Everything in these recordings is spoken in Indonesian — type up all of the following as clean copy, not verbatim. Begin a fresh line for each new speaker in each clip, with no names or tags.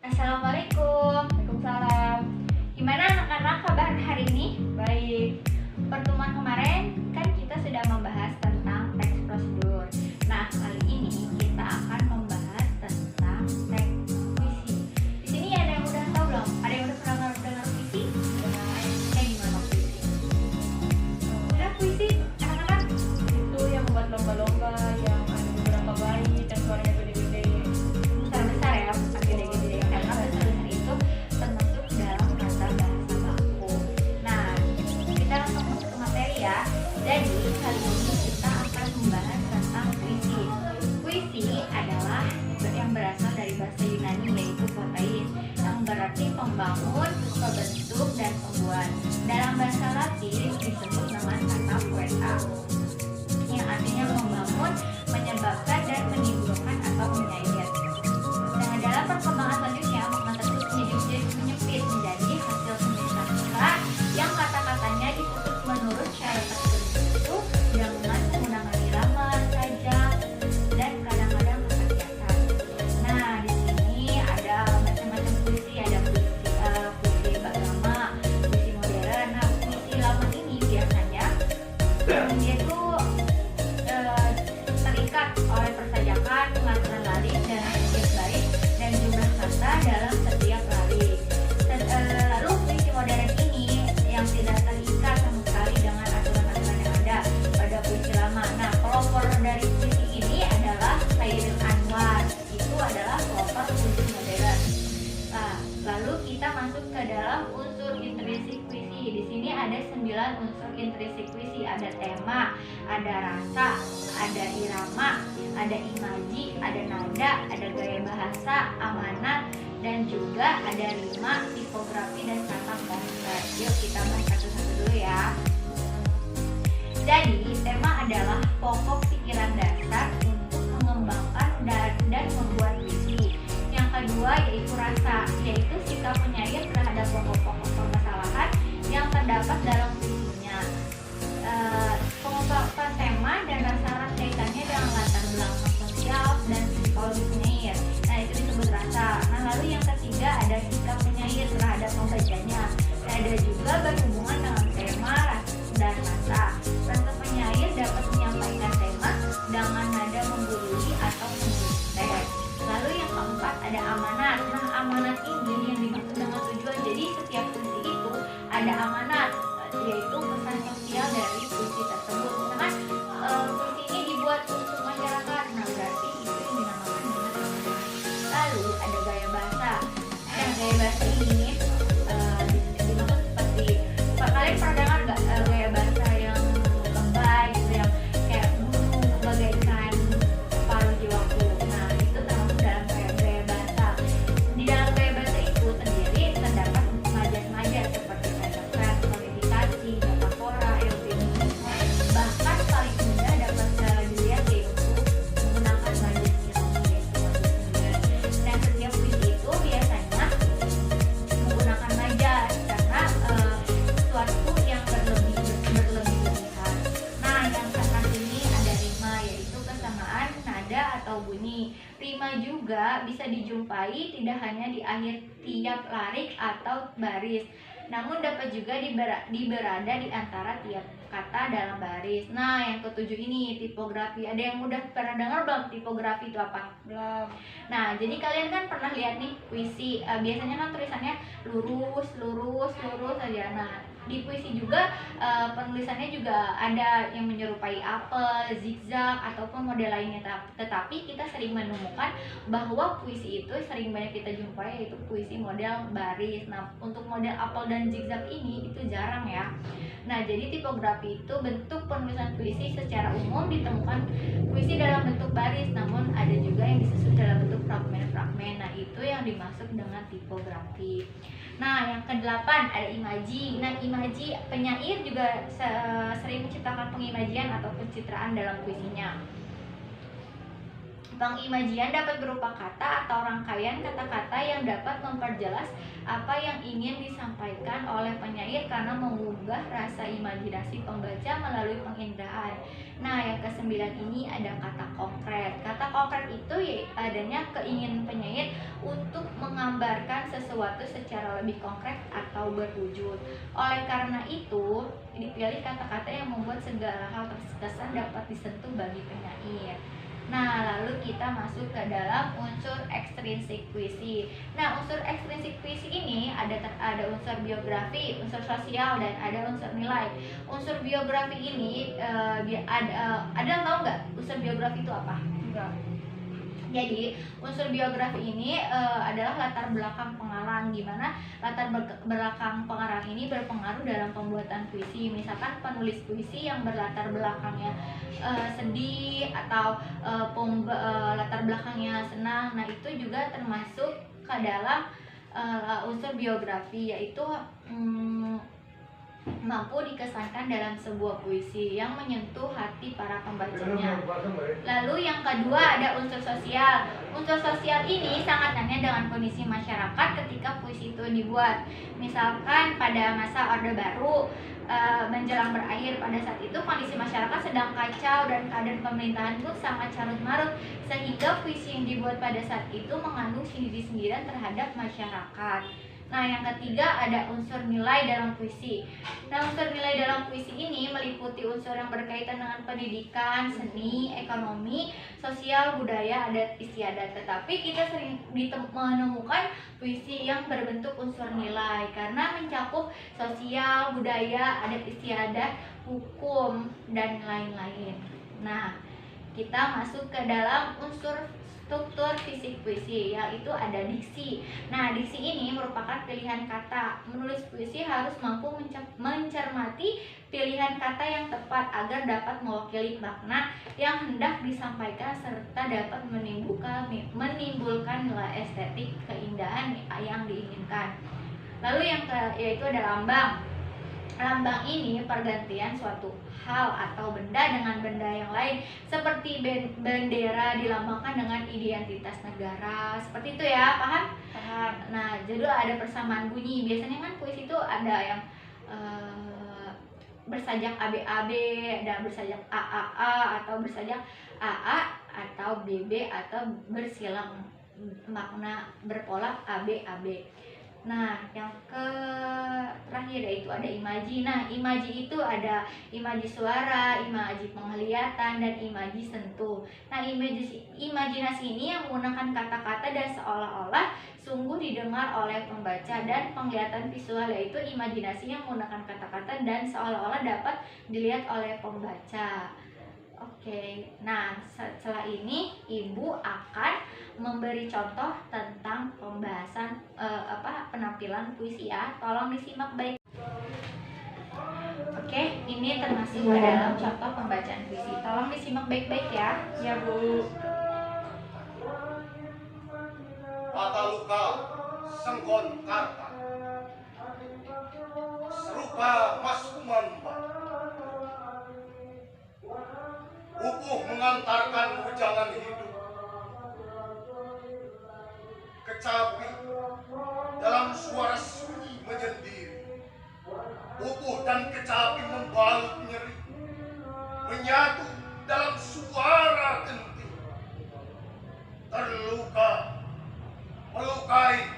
Assalamualaikum.
Waalaikumsalam.
Gimana anak-anak kabar hari ini?
Baik.
Pertemuan kemarin kan kita sudah membahas tentang teks prosedur. Nah, kali ini kita akan membahas tentang teks puisi. Di sini ada yang udah tahu belum? Ada yang udah pernah dengar puisi? Kayak gimana puisi? Udah puisi, anak-anak?
Itu yang buat lomba-lomba yang ada beberapa bayi dan suaranya gede-gede.
Besar-besar ya, bukan gede-gede. Karena besar-besar itu termasuk dalam kata bahasa baku. Nah, kita langsung masuk ke materi ya. Jadi kali ini kita akan membahas tentang puisi. Puisi adalah yang berasal dari bahasa Yunani yaitu poiesis, yang berarti pembangun, pembentuk, dan pembuat. Dalam bahasa Latin disebut dengan kata poeta, yang artinya membangun, menyebabkan, dan menimbulkan atau menyair. Nah, dalam perkembangan selanjutnya, makna tersebut menyempit menjadi hasil seni sastra yang kata-katanya disusun menurut syarat tertentu dengan menggunakan irama, sajak, dan kadang-kadang kata kiasan. Nah, di sini ada macam-macam puisi, ada puisi lama, puisi modern. Nah, puisi lama ini biasanya dia tuh terikat oleh persajakan, pengaturan larik, dan setiap baris dan jumlah kata dalam setiap larik. Lalu puisi modern ini yang tidak terikat sama sekali dengan aturan-aturan yang ada pada puisi lama. Nah, pelopor dari puisi ini adalah Khairil Anwar. Itu adalah pelopor puisi modern. Nah, lalu kita masuk ke dalam unsur intrinsik puisi. Di sini ada 9 unsur intrinsik puisi. Ada tema, ada rasa, ada irama, ada imaji, ada nada, ada gaya bahasa, amanat, dan juga ada rima, tipografi, dan kata konkret. Yuk kita bahas satu-satu dulu ya. Jadi tema adalah pokok pikiran dasar untuk mengembangkan dan membuat puisi. Yang kedua yaitu rasa, yaitu sikap penyair terhadap pokok-pokok permasalahan yang terdapat dalam puisinya. Pengungkapan tema dan rasa kaitannya dengan latar belakang sosial dan psikologis penyair. Nah, itu disebut rasa. Nah, lalu yang ketiga ada sikap penyair terhadap pembacanya. Nah, ada juga berhubungan dengan tema dan rasa. Rasa penyair dapat menyampaikan tema dengan nada menggurui atau menggurui. Lalu yang keempat ada amanat. Nah, amanat ini yang dimaksud dengan tujuan. Jadi setiap puisi itu ada amanat, yaitu pesan sosial dari puisi tersebut. Misalkan puisi ini dibuat untuk masyarakat, nah berarti itu yang dinamakan dengan amanat. Lalu ada gaya bahasa. Nah, gaya bahasa ini dimaksud seperti kalian pernah dengar nggak gaya bahasa yang lebay gitu, yang kayak gunung bagaikan paruh jiwaku. Nah, itu termasuk dalam gaya bahasa. Di dalam gaya bahasa itu sendiri terdapat majas-majas seperti kata kualifikasi, metafora, eufemisme. Bahkan paling mudah dapat dilihat yaitu menggunakan majas ironi, yaitu majas. Dan setiap puisi itu biasanya menggunakan majas karena suatu yang berlebihan. Nah, yang terakhir ini ada rima, yaitu kesamaan nada atau bunyi. Rima juga bisa dijumpai tidak hanya di akhir tiap larik atau baris, namun dapat juga berada di antara tiap kata dalam baris. Nah, yang ketujuh ini tipografi. Ada yang udah pernah dengar belum tipografi itu apa?
Belum.
Nah, jadi kalian kan pernah lihat nih puisi, biasanya kan tulisannya lurus aja. Nah, di puisi juga penulisannya juga ada yang menyerupai apel, zigzag, ataupun model lainnya. Tetapi kita sering menemukan bahwa puisi itu sering banyak kita jumpai yaitu puisi model baris. Nah, untuk model apel dan zigzag ini itu jarang ya. Nah, jadi tipografi itu bentuk penulisan puisi. Secara umum ditemukan puisi dalam bentuk baris, namun ada juga yang disusun dalam bentuk fragmen-fragmen. Nah, itu yang dimaksud dengan tipografi. Nah, yang kedelapan ada imaji. Nah, imaji, penyair juga sering menciptakan pengimajian atau pencitraan dalam puisinya. Pengimajian dapat berupa kata atau rangkaian kata-kata yang dapat memperjelas apa yang ingin disampaikan oleh penyair karena menggugah rasa imajinasi pembaca melalui penginderaan. Nah, yang kesembilan ini ada kata konkret. Kata konkret itu adanya keinginan penyair untuk menggambarkan sesuatu secara lebih konkret atau berwujud. Oleh karena itu, dipilih kata-kata yang membuat segala hal terkesan dapat disentuh bagi penyair. Nah, lalu kita masuk ke dalam unsur extrinsic puisi. Nah, unsur extrinsic puisi ini ada unsur biografi, unsur sosial, dan ada unsur nilai. Unsur biografi ini ada yang tahu nggak unsur biografi itu apa?
Enggak.
Jadi unsur biografi ini adalah latar belakang pengarang, gimana latar belakang pengarang ini berpengaruh dalam pembuatan puisi. Misalkan penulis puisi yang berlatar belakangnya sedih atau latar belakangnya senang, nah itu juga termasuk ke dalam unsur biografi, yaitu mampu dikesankan dalam sebuah puisi yang menyentuh hati para pembacanya. Lalu yang kedua ada unsur sosial. Unsur sosial ini sangat nanya dengan kondisi masyarakat ketika puisi itu dibuat. Misalkan pada masa Orde Baru menjelang berakhir, pada saat itu kondisi masyarakat sedang kacau dan keadaan pemerintahan pun sangat carut marut, sehingga puisi yang dibuat pada saat itu mengandung sindiran terhadap masyarakat. Nah, yang ketiga ada unsur nilai dalam puisi. Nah, unsur nilai dalam puisi ini meliputi unsur yang berkaitan dengan pendidikan, seni, ekonomi, sosial, budaya, adat istiadat. Tetapi kita sering menemukan puisi yang berbentuk unsur nilai karena mencakup sosial, budaya, adat istiadat, hukum, dan lain-lain. Nah, kita masuk ke dalam unsur struktur fisik puisi, yaitu ada diksi. Nah, diksi ini merupakan pilihan kata. Menulis puisi harus mampu mencermati pilihan kata yang tepat agar dapat mewakili makna yang hendak disampaikan serta dapat menimbulkan nilai estetik keindahan yang diinginkan. Lalu yaitu ada lambang. Lambang ini pergantian suatu hal atau benda dengan benda yang lain, seperti bendera dilambangkan dengan identitas negara, seperti itu ya, paham?
Paham.
Nah, jadi ada persamaan bunyi. Biasanya kan puisi itu ada yang bersajak ABAB, ada bersajak AAA atau bersajak AA atau BB atau bersilang makna berpola ABAB. Nah, yang terakhir yaitu ada imaji. Nah, imaji itu ada imaji suara, imaji penglihatan, dan imaji sentuh. Nah, imajinasi ini yang menggunakan kata-kata dan seolah-olah sungguh didengar oleh pembaca, dan penglihatan visual yaitu imajinasi yang menggunakan kata-kata dan seolah-olah dapat dilihat oleh pembaca. Oke, nah setelah ini Ibu akan memberi contoh tentang pembahasan penampilan puisi ya. Tolong disimak baik. Oke, ini termasuk ke dalam contoh pembacaan puisi. Tolong disimak baik-baik ya.
Ya, Bu.
Kata luka sengkon karta serupa maskuman upuh mengantarkan ujangan hidup, kecapi dalam suara sunyi menyendiri, upuh dan kecapi membalut nyeri, menyatu dalam suara genting, terluka, melukai,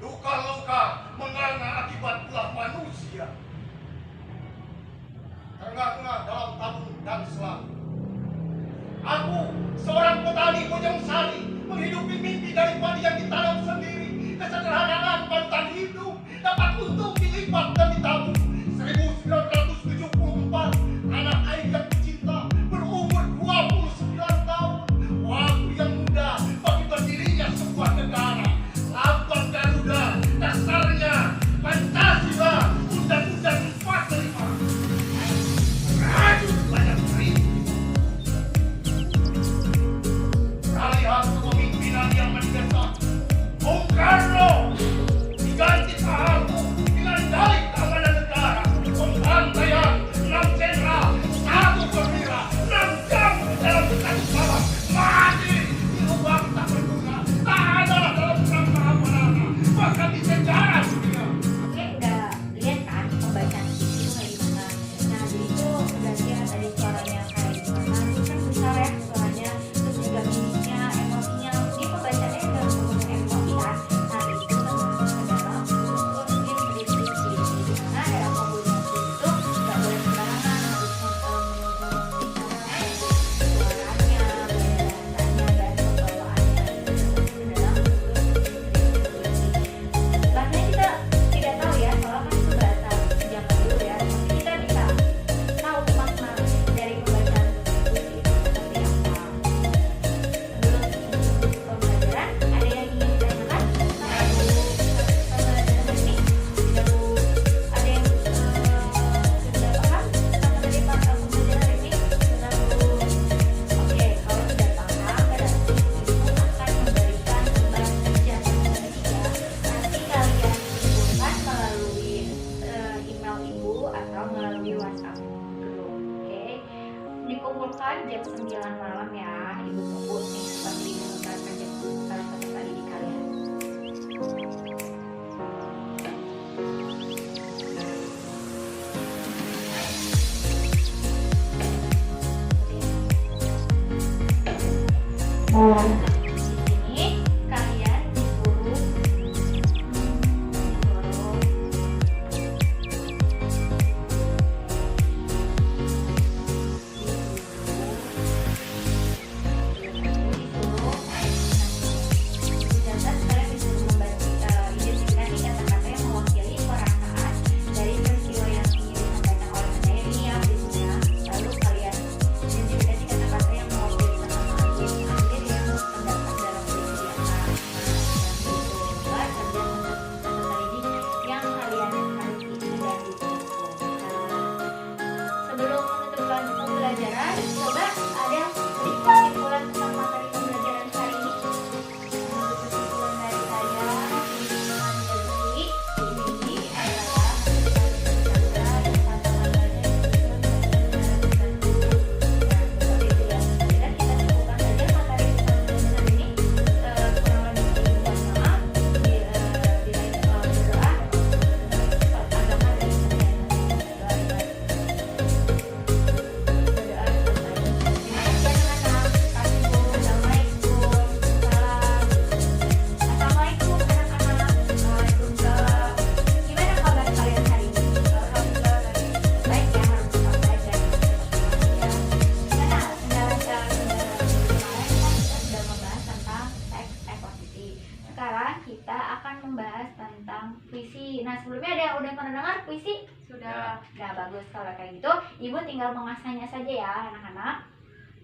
luka-luka menganga akibat ulah manusia, terengah-engah dalam tabung dan selang. Aku, seorang petani Bojong Sari, menghidupi mimpi dari padi yang ditanam sendiri. Kesederhanaan panutan hidup dapat untung dilipat dan ditabung. 1974, anak air yang dicinta berumur 29 tahun. Waktu yang muda bagi berdirinya sebuah negara. Lambang Garuda, dasarnya Pancasila, Undang-Undang 45. Rajut banyak beribu. Peralihan kepemimpinan yang mendesak, Bung Karno diganti Pak Harto dengan dalih keamanan negara.
Di sini kalian disuruh identifikasi kata-kata yang mewakili perasaan dari peristiwa yang ingin disampaikan oleh penyair ini ya biasanya. Lalu kalian identifikasi kata-kata yang mewakili perasaan anjir yang terdapat dalam puisi yang kalian harus isi dan ditulis. Sebelum menutup pembelajaran, coba ada yang sedikit kesimpulan tentang materi pembelajaran hari ini. Kesimpulan dari saya, ini adalah Assalamualaikum anak-anak. Waalaikumsalam. Gimana kabar kalian hari ini? Alhamdulillah baik ya, harus tetap baik dan gimana kendala kemarin kan kita sudah membahas tentang teks eksposisi. Sekarang kita akan membahas tentang puisi. Nah, sebelumnya ada yang udah pernah dengar puisi?
Sudah.
Nah, bagus kalau kayak gitu. Ibu tinggal mengasahnya saja ya, anak-anak.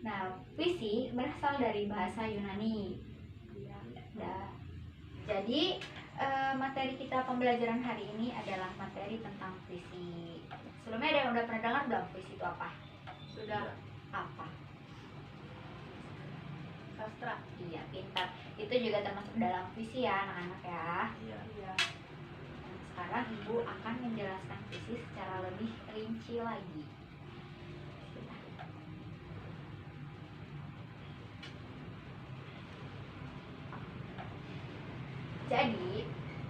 Nah, puisi berasal dari bahasa Yunani. Nah, jadi materi kita pembelajaran hari ini adalah materi tentang puisi. Sebelumnya ada yang udah pernah dengar belum puisi itu apa?
Sudah.
Apa?
Sastra.
Iya, pintar. Itu juga termasuk dalam puisi ya, anak-anak ya.
Iya.
Nah, sekarang ibu akan menjelaskan puisi secara lebih rinci lagi. Jadi,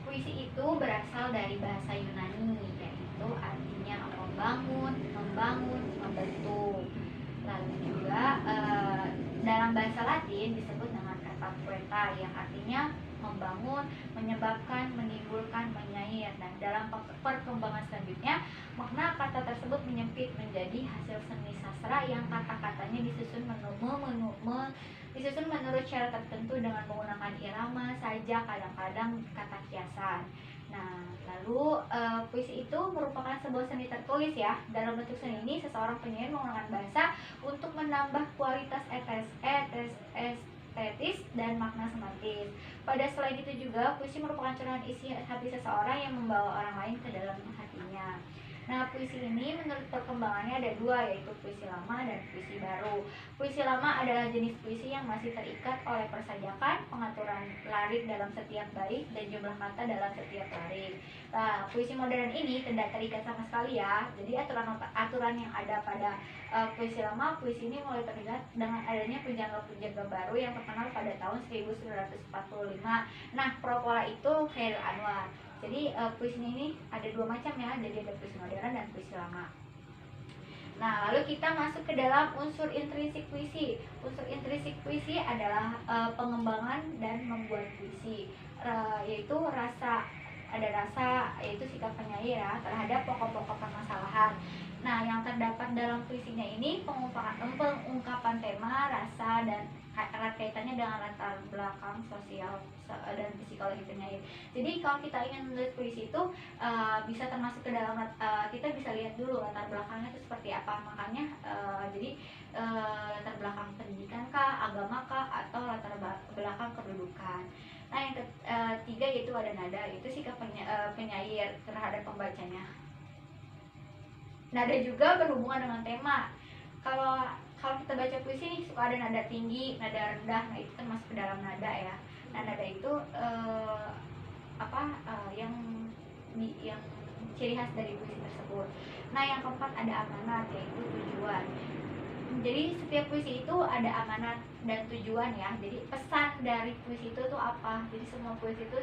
puisi itu berasal dari bahasa Yunani, yaitu artinya membangun, membentuk. Lalu juga dalam bahasa Latin disebut dengan kata poeta yang artinya membangun, menyebabkan, menimbulkan, menyair. Dan dalam perkembangan selanjutnya, makna kata tersebut menyempit menjadi hasil seni sastra yang kata-katanya disusun menurut cara tertentu dengan menggunakan irama, sajak, kadang-kadang kata kiasan. Nah, lalu puisi itu merupakan sebuah seni tertulis ya. Dalam bentuk seni ini, seseorang penyair menggunakan bahasa untuk menambah kualitas estetis dan makna semantis. Pada selain itu juga, puisi merupakan curahan isi hati seseorang yang membawa orang lain ke dalam hatinya. Nah, puisi ini menurut perkembangannya ada dua, yaitu puisi lama dan puisi baru. Puisi lama adalah jenis puisi yang masih terikat oleh persajakan, pengaturan larik dalam setiap bait, dan jumlah kata dalam setiap larik. Nah, puisi modern ini tidak terikat sama sekali ya. Jadi aturan yang ada pada puisi lama, puisi ini mulai terikat dengan adanya penjaga-penjaga baru yang terkenal pada tahun 1945. Nah, propola itu Khairil Anwar. Jadi puisi ini ada dua macam ya, jadi ada puisi modern dan puisi lama. Nah, lalu kita masuk ke dalam unsur intrinsik puisi. Unsur intrinsik puisi adalah pengembangan dan membuat puisi, yaitu yaitu sikap penyair ya, terhadap pokok-pokok permasalahan. Nah, yang terdapat dalam puisinya ini pengungkapan tema, rasa, dan erat kaitannya dengan latar belakang sosial dan psikologi penyair. Jadi kalau kita ingin menulis puisi itu bisa termasuk ke dalam kita bisa lihat dulu latar belakangnya itu seperti apa. Makanya latar belakang pendidikan kah, agama kah, atau latar belakang kedudukan. Nah, yang ketiga yaitu ada nada, itu sikap penyair terhadap pembacanya. Nada juga berhubungan dengan tema. Kalau kita baca puisi nih, suka ada nada tinggi, nada rendah. Nah, itu kan masuk ke dalam nada ya. Nah, nada itu yang ciri khas dari puisi tersebut. Nah, yang keempat ada amanat, yaitu tujuan. Jadi setiap puisi itu ada amanat dan tujuan ya. Jadi pesan dari puisi itu tuh apa? Jadi semua puisi itu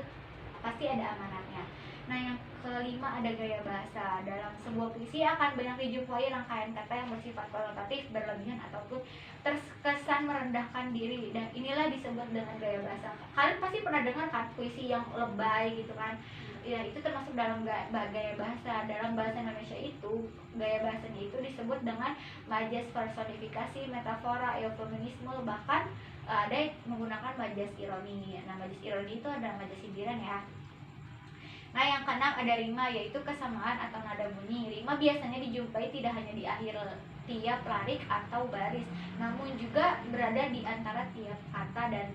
pasti ada amanatnya. Nah, yang kelima ada gaya bahasa. Dalam sebuah puisi akan banyak dijumpai rangkaian kata yang bersifat konotatif, berlebihan ataupun terkesan merendahkan diri, dan inilah disebut dengan gaya bahasa. Kalian pasti pernah dengar kan puisi yang lebay gitu kan? Ya, itu termasuk dalam gaya bahasa. Dalam bahasa Indonesia itu, gaya bahasanya itu disebut dengan majas personifikasi, metafora, eufemisme, bahkan ada yang menggunakan majas ironi. Nah, majas ironi itu ada majas sindiran ya. Nah, yang keenam ada rima, yaitu kesamaan atau nada bunyi. Rima biasanya dijumpai tidak hanya di akhir tiap larik atau baris, namun juga berada di antara tiap kata dan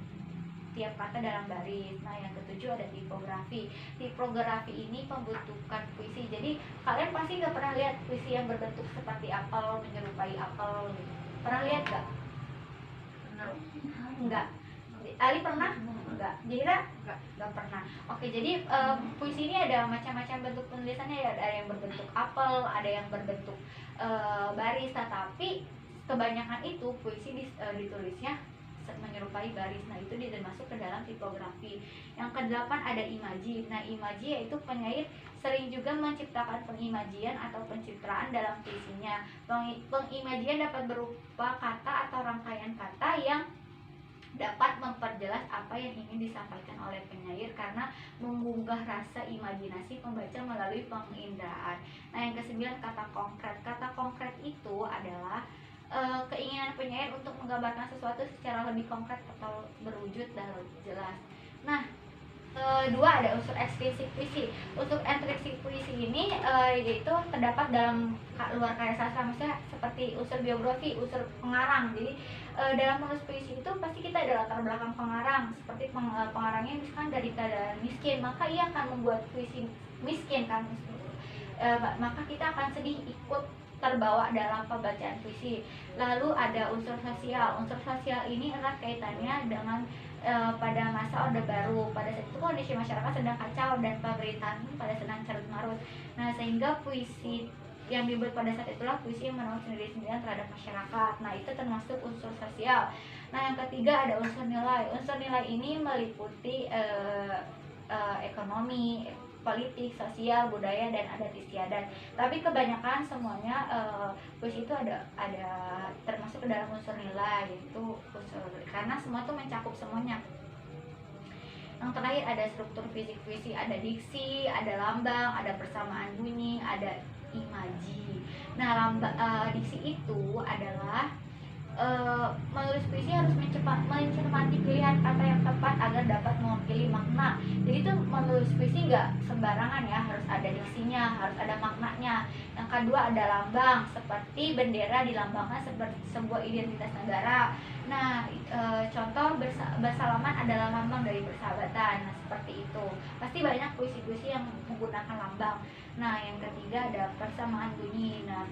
tiap kata dalam baris. Nah, yang ketujuh ada tipografi. Tipografi ini pembentukan puisi. Jadi kalian pasti nggak pernah lihat puisi yang berbentuk seperti apel, menyerupai apel gitu. Pernah lihat nggak? Enggak. Ali pernah? Enggak. Jira? Enggak pernah. Oke, jadi puisi ini ada macam-macam bentuk penulisannya ya. Ada yang berbentuk apel, ada yang berbentuk baris, tetapi kebanyakan itu puisi ditulisnya menyerupai baris. Nah, itu termasuk ke dalam tipografi. Yang kedelapan ada imaji. Nah, imaji yaitu penyair sering juga menciptakan pengimajian atau pencitraan dalam puisinya. Pengimajian dapat berupa kata atau rangkaian kata yang dapat memperjelas apa yang ingin disampaikan oleh penyair karena menggugah rasa imajinasi pembaca melalui penginderaan. Nah, yang kesembilan kata konkret. Kata konkret itu adalah keinginan penyair untuk menggambarkan sesuatu secara lebih konkret atau berwujud dan jelas. Nah, kedua ada unsur eksplisit puisi. Unsur eksplisit puisi ini yaitu terdapat dalam luar karya sastra, misalnya seperti unsur biografi, unsur pengarang. Jadi dalam menulis puisi itu pasti kita ada latar belakang pengarang, seperti pengarangnya misalkan dari keadaan miskin, maka ia akan membuat puisi miskin kan, maka kita akan sedih ikut terbawa dalam pembacaan puisi. Lalu ada unsur sosial. Unsur sosial ini erat kaitannya dengan pada masa Orde Baru. Pada saat itu kondisi masyarakat sedang kacau dan pemerintahan pada sedang carut marut. Nah, sehingga puisi yang dibuat pada saat itulah puisi yang menulis sendiri-sendirian terhadap masyarakat. Nah, itu termasuk unsur sosial. Nah, yang ketiga ada unsur nilai. Unsur nilai ini meliputi ekonomi, politik, sosial, budaya, dan adat istiadat. Tapi kebanyakan semuanya puisi itu ada termasuk ke dalam unsur nilai, yaitu unsur, karena semua itu mencakup semuanya. Yang terakhir ada struktur fisik puisi, ada diksi, ada lambang, ada persamaan bunyi, ada imaji. Nah, diksi itu adalah menulis puisi harus mencermati pilihan kata yang tepat agar dapat mewakili makna. Jadi itu menulis puisi nggak sembarangan ya, harus ada diksinya, harus ada maknanya. Yang kedua ada lambang, seperti bendera dilambangkan seperti sebuah identitas negara. Nah, contoh bersalaman adalah lambang dari persahabatan. Nah, seperti itu. Pasti banyak puisi-puisi yang menggunakan lambang. Nah, yang ketiga ada persamaan bunyi. Nah,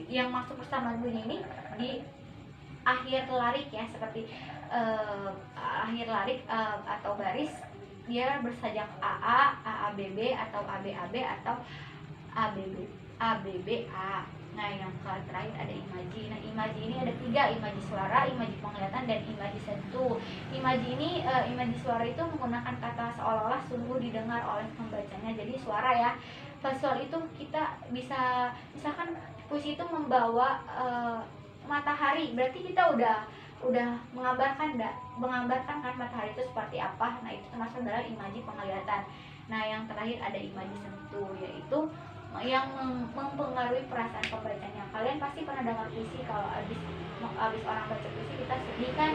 yang maksud persamaan bunyi ini di akhir larik ya, seperti akhir larik atau baris dia bersajak AA, AABB atau ABAB atau ABBA. Nah, yang terakhir ada imaji. Nah, imaji ini ada tiga: imaji suara, imaji penglihatan, dan imaji sentuh. Imaji ini imaji suara itu menggunakan kata seolah-olah sungguh didengar oleh pembacanya. Jadi suara ya. Visual itu kita bisa, misalkan puisi itu membawa matahari, berarti kita udah menggambarkan kan matahari itu seperti apa. Nah, itu termasuk dalam imaji penglihatan. Nah, yang terakhir ada imaji sentuh, yaitu yang mempengaruhi perasaan pembacanya. Kalian pasti pernah dengar puisi, kalau abis orang baca puisi kita sedih kan.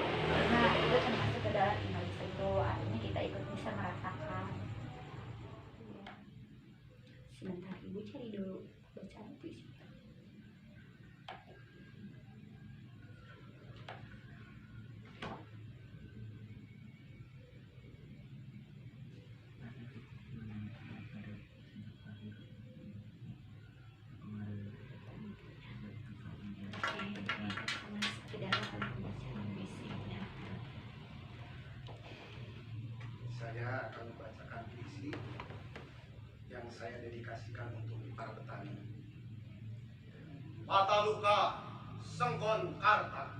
Nah, itu termasuk ke dalam imaji sentuh, artinya kita ikut bisa merasakan. Sebentar, ibu cari dulu bacaan puisi.
Saya akan membacakan puisi yang saya dedikasikan untuk para petani. Pataluka Sengkon Karta,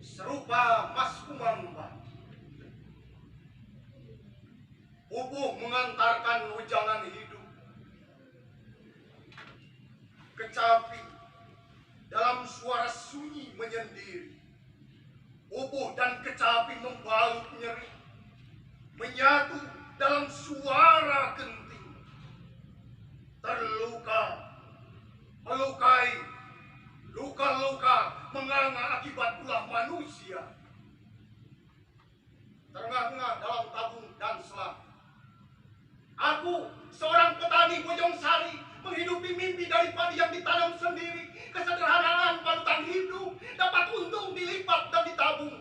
serupa Mas Kumamba,
Bubuh mengantarkan wejangan hidup. Kecapi dalam suara sunyi menyendiri. Bubuh dan kecapi membalut nyeri, menyatu dalam suara genting. Terluka, melukai, luka-luka menganga akibat ulah manusia. Terengah-engah dalam tabung dan selang. Aku, seorang petani Bojong Sari, menghidupi mimpi dari padi yang ditanam sendiri. Kesederhanaan panutan hidup dapat untung dilipat dan ditabung.